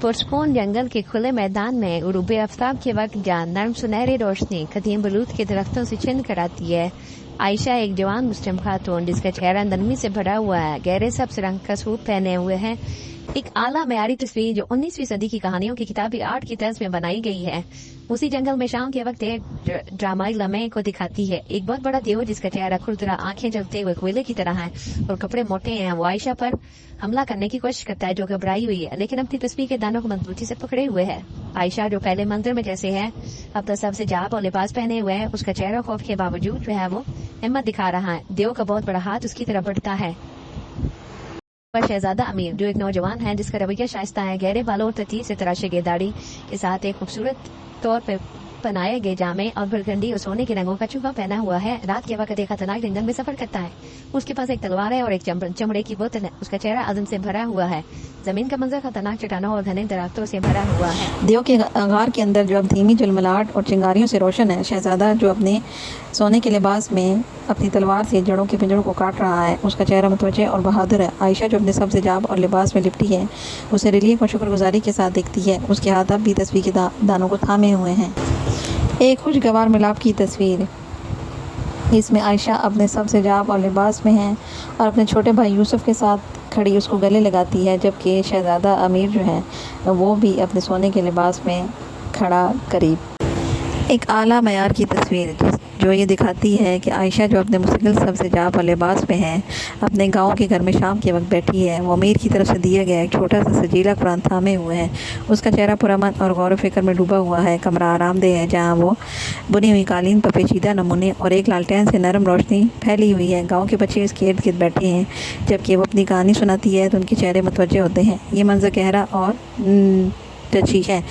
पुरस्कून जंगल के खुले मैदान में गुरूब आफ्ताब के वक्त जान नर्म सुनहरी रोशनी खतीम बलूत के दरख्तों से छिन कर आती है। आयशा एक जवान मुस्लिम खातून जिसका चेहरा नरमी से भरा हुआ है, गहरे सब्ज रंग का सूट पहने हुए है। एक आला मेयारी तस्वीर जो 19वीं सदी की कहानियों की किताबी आर्ट की तर्ज में बनाई गई है, उसी जंगल में शाम के वक्त एक ड्रामाई लम्हे को दिखाती है। एक बहुत बड़ा देव जिसका चेहरा खुरदरा, आंखें जलते हुए कोयले की तरह है और कपड़े मोटे हैं, वो आयशा पर हमला करने की कोशिश करता है जो घबराई हुई है, लेकिन अपनी तस्वीर के दानों को मजबूती से पकड़े हुए है। आयशा जो पहले मंजर में जैसे है, अब तो सबसे जाब और लिबास पहने हुए है। उसका चेहरा खौफ के बावजूद जो है वो हिम्मत दिखा रहा है। देव का बहुत बड़ा हाथ उसकी तरफ बढ़ता है। पर शहजादा अमीर जो एक नौजवान है जिसका रवैया शाइस्ता है, गहरे बालों और तरतीब से तराशे गए दाढ़ी के साथ एक खूबसूरत तौर पे पहनाए गए जामे और बरगंडी और सोने के रंगों का चूहा पहना हुआ है, रात के वक्त एक खतरनाक जंगल में सफर करता है। उसके पास एक तलवार है और एक चमड़े की बोतल है। उसका चेहरा अज़म से भरा हुआ है। जमीन का मंजर खतरनाक चट्टानों और घने दरख्तों से भरा हुआ है। देव के गार के अंदर जो अब धीमी झलमलाहट और चिंगारियों से रोशन है। शहजादा जो अपने सोने के लिबास में अपनी तलवार से जड़ों के पिंजरों को काट रहा है। उसका चेहरा मुतवज्जे और बहादुर है। आयशा जो अपने सबसे जाब और लिबास में लिपटी है, उसे रिलीफ और शुक्रगुजारी के साथ देखती है। उसके हाथ अब भी तस्वीर के दानों को थामे हुए हैं। एक खुशगवार मिलाप की तस्वीर। इसमें आयशा अपने सबसे जाब और लिबास में है और अपने छोटे भाई यूसुफ के साथ खड़ी उसको गले लगाती है, जबकि शहजादा अमीर जो है वो भी अपने सोने के लिबास में खड़ा करीब। एक आला मयार की तस्वीर जो ये दिखाती है कि आयशा जो अपने मुस्तकिल सबसे जाब और लिबास में है, अपने गांव के घर में शाम के वक्त बैठी है। वो अमीर की तरफ से दिया गया एक छोटा सा सजीला कुरान थामे हुए है। उसका चेहरा पुरअमन और गौर फिक्र में डूबा हुआ है। कमरा आरामदेह है जहाँ वो बुनी हुई कालीन पर पेचीदा नमूने और एक लालटेन से नरम रोशनी फैली हुई है। गाँव के बच्चे इसके इर्द गिर्द बैठे हैं। जबकि वो अपनी कहानी सुनाती है तो उनके चेहरे मुतवज्जे होते हैं। ये मंजर गहरा और टची है।